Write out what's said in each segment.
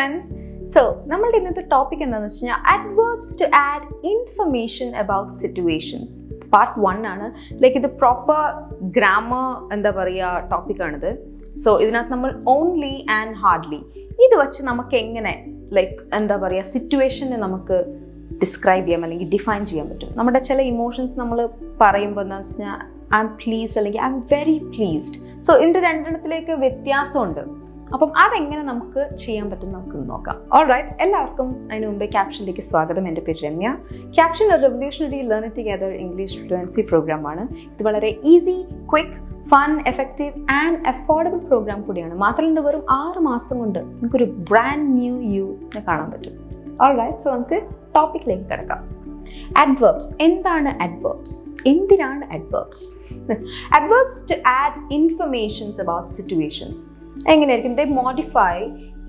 friends. So, നമ്മളുടെ ഇന്നത്തെ topic എന്താണെന്ന് വെച്ച് കഴിഞ്ഞാൽ adverbs to add information about situations. Part 1 ആണ്. ലൈക്ക് ഇത് പ്രോപ്പർ ഗ്രാമർ എന്താ പറയുക ടോപ്പിക്കാണിത്. സോ ഇതിനകത്ത് നമ്മൾ ഓൺലി ആൻഡ് ഹാർഡ്ലി ഇത് വെച്ച് നമുക്ക് എങ്ങനെ ലൈക്ക് എന്താ പറയുക സിറ്റുവേഷനെ നമുക്ക് ഡിസ്ക്രൈബ് ചെയ്യാം അല്ലെങ്കിൽ ഡിഫൈൻ ചെയ്യാൻ പറ്റും. നമ്മുടെ ചില ഇമോഷൻസ് നമ്മൾ പറയുമ്പോൾ എന്താ വെച്ച് കഴിഞ്ഞാൽ ഐ എം പ്ലീസ്ഡ് അല്ലെങ്കിൽ I am very pleased. So ഇതിൻ്റെ രണ്ടെണ്ണത്തിലേക്ക് വ്യത്യാസമുണ്ട്. അപ്പം അതെങ്ങനെ നമുക്ക് ചെയ്യാൻ പറ്റും നമുക്ക് നോക്കാം. ഓൾറൈറ്റ്, എല്ലാവർക്കും അതിന് മുമ്പേ ക്യാപ്ഷനിലേക്ക് സ്വാഗതം. എൻ്റെ പേര് രമ്യ. ക്യാപ്ഷൻ ഒരു revolutionary learn it together English fluency പ്രോഗ്രാമാണ്. ഇത് വളരെ easy, quick, fun, effective and affordable programme കൂടിയാണ്. മാത്രമല്ല വെറും 6 മാസം കൊണ്ട് നമുക്കൊരു ബ്രാൻഡ് ന്യൂ യുനെ കാണാൻ പറ്റും. ഓൾറൈറ്റ്, സോ നമുക്ക് ടോപ്പിക്കിലേക്ക് കിടക്കാം. അഡ്വേർബ്സ്. എന്താണ് അഡ്വേർബ്സ്? എന്തിനാണ് adverbs? Adverbs to add informations about situations. എങ്ങനെയായിരിക്കും? They modify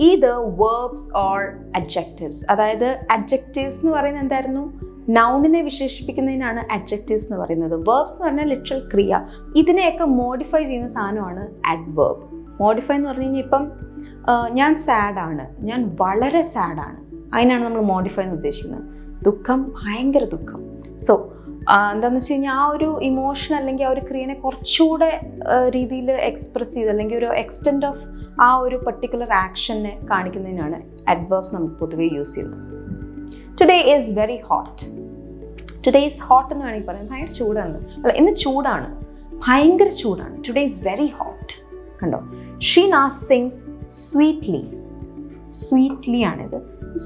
either verbs or adjectives. അതായത് അഡ്ജക്റ്റീവ്സ് എന്ന് പറയുന്നത് എന്തായിരുന്നു? നൗണിനെ വിശേഷിപ്പിക്കുന്നതിനാണ് അഡ്ജക്റ്റീവ്സ് എന്ന് പറയുന്നത്. വേർബ്സ് എന്ന് പറഞ്ഞാൽ ലിറ്ററൽ ക്രിയ. ഇതിനെയൊക്കെ മോഡിഫൈ ചെയ്യുന്ന സാധനമാണ് അഡ്വേർബ്. മോഡിഫൈ എന്ന് പറഞ്ഞു കഴിഞ്ഞാൽ ഇപ്പം ഞാൻ സാഡാണ്, ഞാൻ വളരെ സാഡാണ്, അതിനാണ് നമ്മൾ മോഡിഫൈ എന്ന് ഉദ്ദേശിക്കുന്നത്. ദുഃഖം, ഭയങ്കര ദുഃഖം. സോ എന്താണെന്ന് വെച്ച് കഴിഞ്ഞാൽ ആ ഒരു ഇമോഷൻ അല്ലെങ്കിൽ ആ ഒരു ക്രിയനെ കുറച്ചുകൂടെ രീതിയിൽ എക്സ്പ്രസ് ചെയ്ത് അല്ലെങ്കിൽ ഒരു എക്സ്റ്റെൻഡ് ഓഫ് ആ ഒരു പർട്ടിക്കുലർ ആക്ഷനെ കാണിക്കുന്നതിനാണ് അഡ്വേർബ്സ് നമ്മൾ പൊതുവേ യൂസ് ചെയ്യുന്നത്. Today is very hot. Today is hot എന്ന് വേണമെങ്കിൽ പറയാം. ഭയങ്കര ചൂടാണ്. അല്ല, ഇന്ന് ചൂടാണ്, ഭയങ്കര ചൂടാണ്. Today is very hot. കണ്ടോ? Sheena sings sweetly. സ്വീറ്റ്ലി ആണിത്.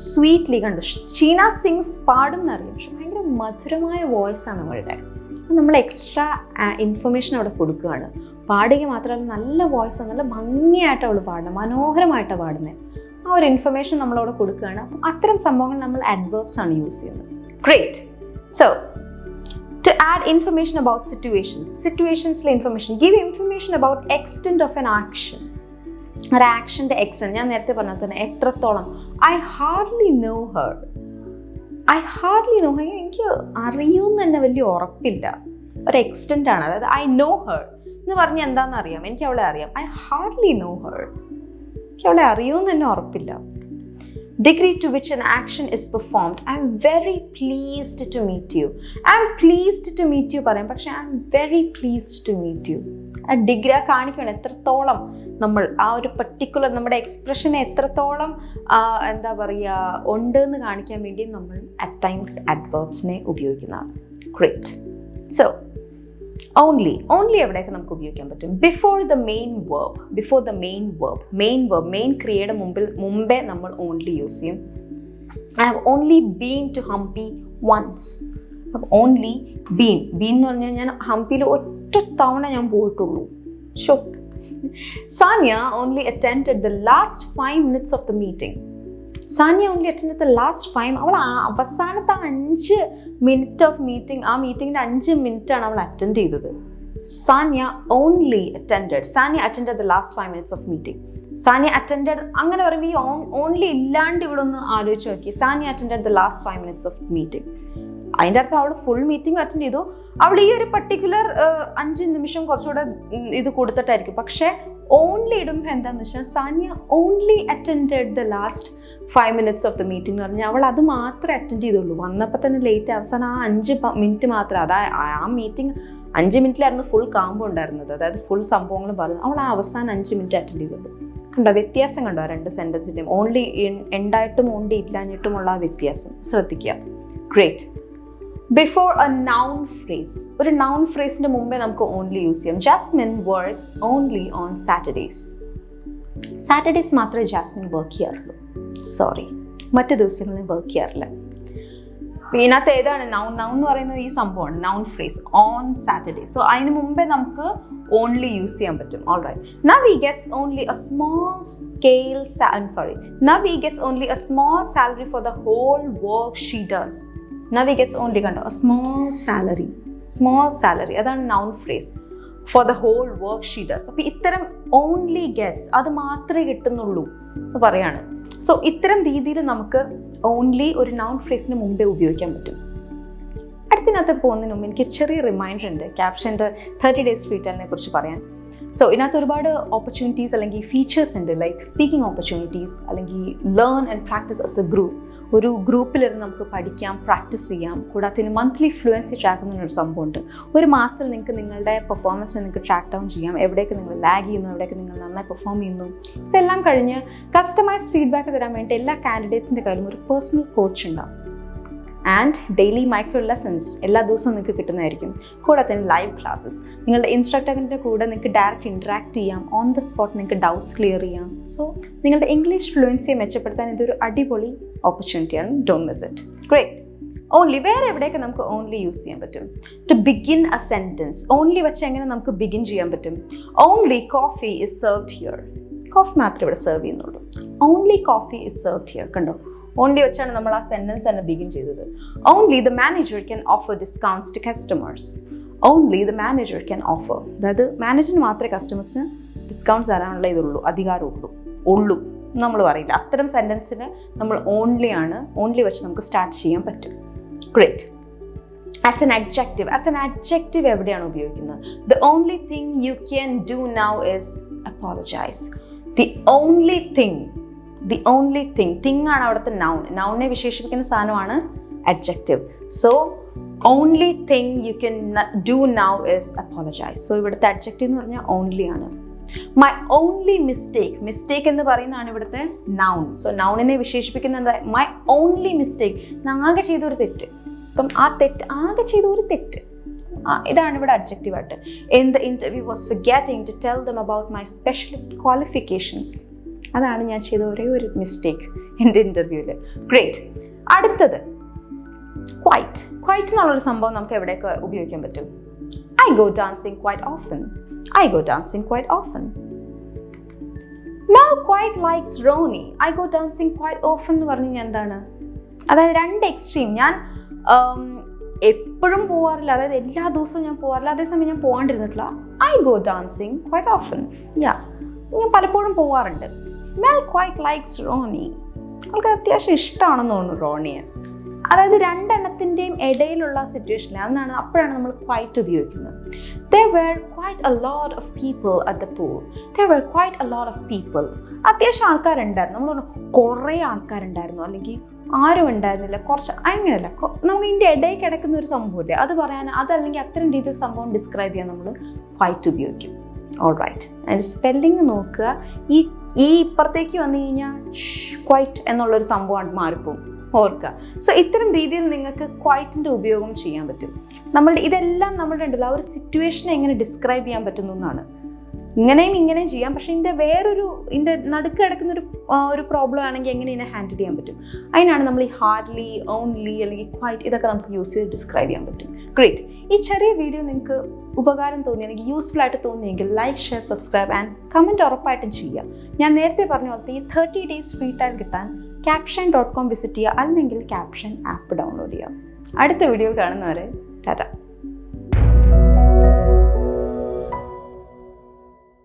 സ്വീറ്റ്ലി കണ്ടു. ഷീന സിങ്സ് പാടും എന്നറിയാം, പക്ഷെ ഭയങ്കര മധുരമായ വോയിസ് ആണ് അവളുടെ. നമ്മൾ എക്സ്ട്രാ ഇൻഫർമേഷൻ അവിടെ കൊടുക്കുകയാണ്. പാടുക മാത്രമല്ല, നല്ല വോയിസാണ്, നല്ല ഭംഗിയായിട്ട് അവൾ പാടുന്നത്, മനോഹരമായിട്ടാണ് പാടുന്നത്. ആ ഒരു ഇൻഫർമേഷൻ നമ്മളവിടെ കൊടുക്കുകയാണ്. അപ്പം അത്തരം സംഭവങ്ങൾ നമ്മൾ അഡ്വേർബ്സ് ആണ് യൂസ് ചെയ്യുന്നത്. Great. So to add information about situations. Situationsലെ information. Give information about extent of an action. ഒരു ആക്ഷൻ്റെ എക്സ്റ്റെൻറ്റ്. ഞാൻ നേരത്തെ പറഞ്ഞാൽ തന്നെ എത്രത്തോളം. I hardly know her. I hardly know her. എനിക്ക് അറിയുമെന്ന് തന്നെ വലിയ ഉറപ്പില്ല. ഒരു എക്സ്റ്റെൻ്റ് ആണ്. അതായത് ഐ നോ ഹർ എന്ന് പറഞ്ഞാൽ എന്താണെന്ന് അറിയാം, എനിക്ക് അവളെ അറിയാം. I hardly know her. എനിക്ക് അവളെ അറിയുമെന്ന് തന്നെ ഉറപ്പില്ല. Degree to which an action is performed. I am very pleased to meet you. I am pleased to meet you പറയാം, പക്ഷെ I am very pleased to meet you. ആ degree കാണിക്കണം എത്രത്തോളം നമ്മൾ ആ ഒരു പർട്ടിക്കുലർ നമ്മുടെ എക്സ്പ്രഷനെ എത്രത്തോളം എന്താ പറയുക ഉണ്ട് എന്ന് കാണിക്കാൻ വേണ്ടി നമ്മൾ അറ്റ് ടൈംസ് അഡ്വേർബ്സിനെ ഉപയോഗിക്കുന്നതാണ്. ഗ്രേറ്റ്. സോ ഓൺലി എവിടെയൊക്കെ നമുക്ക് ഉപയോഗിക്കാൻ പറ്റും? Before the main verb. Before the main verb. Main ക്രിയയുടെ മുമ്പേ നമ്മൾ ഓൺലി യൂസ് ചെയ്യും. I have only been to Hampi once. അപ്പോൾ ഓൺലി ബീൻ എന്ന് പറഞ്ഞാൽ ഞാൻ ഹംപിയിൽ ഒറ്റ തവണ ഞാൻ പോയിട്ടുള്ളൂ. So. Sania only attended the last 5 minutes of the meeting. Sania only attend the last 5. അവൾ അവസാനത്തെ 5 minutes ഓഫ് മീറ്റിംഗ്, ആ മീറ്റിങ്ങിൻ്റെ 5 minutes ആണ് അവൾ അറ്റൻഡ് ചെയ്തത്. Sania only attended. Sania attend the last 5 minutes of meeting. Sania attended അങ്ങനെ പറയുമ്പോൾ ഈ ഓൺലി ഇല്ലാണ്ട് ഇവിടെ ഒന്ന് ആലോചിച്ച് നോക്കി. Sania attended the last 5 minutes of meeting. അതിൻ്റെ അർത്ഥം അവൾ ഫുൾ മീറ്റിംഗ് അറ്റൻഡ് ചെയ്തു. അവൾ ഈ ഒരു പർട്ടിക്കുലർ 5 നിമിഷം കുറച്ചുകൂടെ ഇത് കൊടുത്തിട്ടായിരിക്കും. പക്ഷേ ഓൺലി ഇടുമ്പോൾ എന്താണെന്ന് വെച്ചാൽ Sania only attended the last 5 minutes of the meeting എന്ന് പറഞ്ഞാൽ അവൾ അത് മാത്രമേ അറ്റൻഡ് ചെയ്തുള്ളൂ. വന്നപ്പോൾ തന്നെ ലേറ്റ്. അവസാനം ആ 5 minutes മാത്രം. ആ മീറ്റിംഗ് 5 minutes ഫുൾ കാമ്പ് ഉണ്ടായിരുന്നത്. അതായത് ഫുൾ സംഭവങ്ങളും പറഞ്ഞു. അവൾ ആ അവസാനം 5 minutes അറ്റൻഡ് ചെയ്തുള്ളൂ. കണ്ടോ വ്യത്യാസം? കണ്ടോ ആ 2 സെൻറ്റൻസിൻ്റെയും? ഓൺലി ഉണ്ടായിട്ടും ഓൺലി ഇല്ലാഞ്ഞിട്ടുമുള്ള ആ വ്യത്യാസം ശ്രദ്ധിക്കുക. Great. Before a noun phrase. ഒരു നൗൺ ഫ്രേസിൻ്റെ മുമ്പേ നമുക്ക് ഓൺലി യൂസ് ചെയ്യാം. Jasmine works only on Saturdays. Saturdays മാത്രമേ ജാസ്മിൻ വർക്ക് ചെയ്യാറുള്ളൂ. സോറി, മറ്റു ദിവസങ്ങളിൽ വർക്ക് ചെയ്യാറില്ല. ഇതിനകത്ത് ഏതാണ് നൗൺ? നൗൺ എന്ന് പറയുന്നത് ഈ സംഭവമാണ്, noun phrase on Saturday. So അതിന് മുമ്പേ നമുക്ക് ഓൺലി യൂസ് ചെയ്യാൻ പറ്റും. Alright. Navi gets only a small salary for the whole work she does. Navi gets only കണ്ടോ a small salary. അതാണ് noun phrase. For the whole work she does. അപ്പോൾ ഇത്തരം only gets അത് മാത്രമേ കിട്ടുന്നുള്ളൂ എന്ന് പറയാണ്. സോ ഇത്തരം രീതിയിൽ നമുക്ക് ഓൺലി ഒരു നൗൺ ഫ്രേസിന് മുമ്പേ ഉപയോഗിക്കാൻ പറ്റും. അടുത്തതിനകത്ത് പോകുന്നതിന് മുമ്പ് എനിക്ക് ചെറിയ റിമൈൻഡർ ഉണ്ട് ക്യാപ്ഷൻ്റെ 30 days ഫ്രീ ട്രയലിനെ കുറിച്ച് പറയാൻ. സോ ഇതിനകത്ത് ഒരുപാട് ഓപ്പർച്യൂണിറ്റീസ് അല്ലെങ്കിൽ ഫീച്ചേഴ്സ് ഉണ്ട്, ലൈക്ക് സ്പീക്കിംഗ് ഓപ്പർച്യൂണിറ്റീസ്, അല്ലെങ്കിൽ learn and practice as A group. ഒരു ഗ്രൂപ്പിലിരുന്ന് നമുക്ക് പഠിക്കാം, പ്രാക്ടീസ് ചെയ്യാം. കൂടാതെ മന്ത്ലി ഫ്ലുവൻസി ട്രാക്ക് എന്നൊരു സംഭവമുണ്ട്. ഒരു മാസത്തിൽ നിങ്ങൾക്ക് നിങ്ങളുടെ പെർഫോമൻസിനെ നിങ്ങൾക്ക് ട്രാക്ക് ഡൗൺ ചെയ്യാം, എവിടെയൊക്കെ നിങ്ങൾ ലാഗ് ചെയ്യുന്നു, എവിടെയൊക്കെ നിങ്ങൾ നന്നായി പെർഫോം ചെയ്യുന്നു. ഇതെല്ലാം കഴിഞ്ഞ് കസ്റ്റമൈസ്ഡ് ഫീഡ്ബാക്ക് തരാൻ വേണ്ടി എല്ലാ കാൻഡിഡേറ്റ്സിൻ്റെ കയ്യിലും ഒരു പേഴ്സണൽ കോച്ച് ഉണ്ടാവും. ആൻഡ് ഡെയിലി മൈക്രോ ലെസൺസ് എല്ലാ ദിവസവും നിങ്ങൾക്ക് കിട്ടുന്നതായിരിക്കും. കൂടാതെ തന്നെ ലൈവ് ക്ലാസ്സസ്, നിങ്ങളുടെ ഇൻസ്ട്രക്ടറിൻ്റെ കൂടെ നിങ്ങൾക്ക് ഡയറക്റ്റ് ഇൻട്രാക്ട് ചെയ്യാം, ഓൺ ദ സ്പോട്ട് നിങ്ങൾക്ക് ഡൗട്ട്സ് ക്ലിയർ ചെയ്യാം. സോ നിങ്ങളുടെ ഇംഗ്ലീഷ് ഫ്ലുവൻസിയെ മെച്ചപ്പെടുത്താൻ ഇതൊരു അടിപൊളി ഓപ്പർച്യൂണിറ്റിയാണ്. Don't miss it. Great. Only വേറെ എവിടെയൊക്കെ നമുക്ക് ഓൺലി യൂസ് ചെയ്യാൻ പറ്റും? To begin a sentence, only വെച്ച് എങ്ങനെ നമുക്ക് ബിഗിൻ ചെയ്യാൻ പറ്റും? Only coffee is served here. Coffee മാത്രമേ ഇവിടെ സെർവ് ചെയ്യുന്നുള്ളൂ. Only coffee is served here. കണ്ടോ, ഓൺലി വെച്ചാണ് നമ്മൾ ആ സെൻറ്റൻസ് തന്നെ ബിഗിൻ ചെയ്തത്. Only the manager can offer discounts to customers. Only the manager can offer, അതായത് മാനേജറിന് മാത്രമേ കസ്റ്റമേഴ്സിന് ഡിസ്കൗണ്ട്സ് തരാനുള്ള ഇതുള്ളൂ, അധികാരമുള്ളൂ നമ്മൾ പറയില്ല. അത്തരം സെൻറ്റൻസിന് നമ്മൾ ഓൺലി വെച്ച് നമുക്ക് സ്റ്റാർട്ട് ചെയ്യാൻ പറ്റും. ഗ്രേറ്റ്. ആസ് എൻ അഡ്ജക്റ്റീവ് എവിടെയാണ് ഉപയോഗിക്കുന്നത്? The only thing you can do now is apologise. The only thing ആണ് അവിടുത്തെ നൗൺ. നൗണിനെ വിശേഷിപ്പിക്കുന്ന സാധനമാണ് adjective. So only thing you can do now is apologise. So ഇവിടുത്തെ അഡ്ജക്റ്റീവ് എന്ന് പറഞ്ഞാൽ ഓൺലി ആണ്. മൈ ഓൺലി മിസ്റ്റേക്ക് എന്ന് പറയുന്നതാണ് ഇവിടുത്തെ നൗൺ. സോ നൗണിനെ വിശേഷിപ്പിക്കുന്ന എന്താ? മൈ ഓൺലി മിസ്റ്റേക്ക്, ആകെ ചെയ്തൊരു തെറ്റ്. അപ്പം ആകെ ചെയ്ത ഒരു തെറ്റ്, ഇതാണ് ഇവിടെ അഡ്ജക്റ്റീവായിട്ട്. In the interview was forgetting to tell them about my specialist qualifications. അതാണ് ഞാൻ ചെയ്ത ഒരേ ഒരു മിസ്റ്റേക്ക് എൻ്റെ ഇൻ്റർവ്യൂവിൽ. ഗ്രേറ്റ്. അടുത്തത് ക്വൈറ്റ് എന്നുള്ളൊരു സംഭവം നമുക്ക് എവിടെയൊക്കെ ഉപയോഗിക്കാൻ പറ്റും? I go dancing quite often. Mel quite likes Ronnie. I go dancing quite often എന്ന് പറഞ്ഞാൽ എന്താണ്? അതായത് രണ്ട് എക്സ്ട്രീം. ഞാൻ എപ്പോഴും പോവാറില്ല, അതായത് എല്ലാ ദിവസവും ഞാൻ പോവാറില്ല, അതേസമയം ഞാൻ പോകാണ്ടിരുന്നിട്ടില്ല. I go dancing quite often. ഞാൻ പലപ്പോഴും പോവാറുണ്ട്. Mel quite likes Ronnie. അവൾക്ക് അത്യാവശ്യം ഇഷ്ടമാണെന്ന് തോന്നുന്നു റോണിയെ. അതായത് രണ്ടെണ്ണത്തിൻ്റെയും ഇടയിലുള്ള സിറ്റുവേഷനിൽ അപ്പോഴാണ് നമ്മൾ ക്വൈറ്റ് ഉപയോഗിക്കുന്നത്. There were quite a lot of people at the pool. അത്യാവശ്യം ആൾക്കാരുണ്ടായിരുന്നു. നമ്മൾ കുറേ ആൾക്കാരുണ്ടായിരുന്നു, അല്ലെങ്കിൽ ആരും ഉണ്ടായിരുന്നില്ല, കുറച്ച്, അങ്ങനെയല്ല. നമുക്ക് ഇതിൻ്റെ ഇടയിൽ കിടക്കുന്ന ഒരു സംഭവമില്ലേ, അത് പറയാൻ, അതല്ലെങ്കിൽ അത്തരം രീതിയിൽ സംഭവം ഡിസ്ക്രൈബ് ചെയ്യാൻ നമ്മൾ ക്വൈറ്റ് ഉപയോഗിക്കും. ഓൾറൈറ്റ്. അതിൻ്റെ സ്പെല്ലിങ് നോക്കുക. ഈ ഇപ്പുറത്തേക്ക് വന്നു കഴിഞ്ഞാൽ ക്വൈറ്റ് എന്നുള്ളൊരു സംഭവമാണ് മാറിപ്പോവും, ഓർക്കുക. സോ ഇത്തരം രീതിയിൽ നിങ്ങൾക്ക് ക്വൈറ്റിൻ്റെ ഉപയോഗം ചെയ്യാൻ പറ്റും. ഇതെല്ലാം നമ്മളുടെ ഉണ്ടല്ലോ, ആ ഒരു സിറ്റുവേഷനെ എങ്ങനെ ഡിസ്ക്രൈബ് ചെയ്യാൻ പറ്റുന്നു എന്നാണ്. ഇങ്ങനെയും ചെയ്യാം, പക്ഷേ ഇതിൻ്റെ നടുക്ക് കിടക്കുന്ന ഒരു പ്രോബ്ലം ആണെങ്കിൽ എങ്ങനെ ഇതിനെ ഹാൻഡിൽ ചെയ്യാൻ പറ്റും? അതിനാണ് നമ്മൾ ഈ ഹാർഡ്ലി, ഓൺലി അല്ലെങ്കിൽ ക്വൈറ്റ് ഇതൊക്കെ നമുക്ക് യൂസ് ചെയ്ത് ഡിസ്ക്രൈബ് ചെയ്യാൻ പറ്റും. ഗ്രേറ്റ്. ഈ ചെറിയ വീഡിയോ നിങ്ങൾക്ക് ഉപകാരം തോന്നിയെങ്കിൽ, യൂസ്ഫുൾ ആയിട്ട് തോന്നിയെങ്കിൽ like, share, subscribe and comment ഉറപ്പായിട്ടും ചെയ്യുക. ഞാൻ നേരത്തെ പറഞ്ഞ പോലത്തെ ഈ 30 days ഫ്രീ ടൈം കിട്ടാൻ capshine.com വിസിറ്റ് ചെയ്യുക, അല്ലെങ്കിൽ ക്യാപ്ഷൻ ആപ്പ് ഡൗൺലോഡ് ചെയ്യുക. അടുത്ത വീഡിയോ കാണുന്നവരെ ടാറ്റ.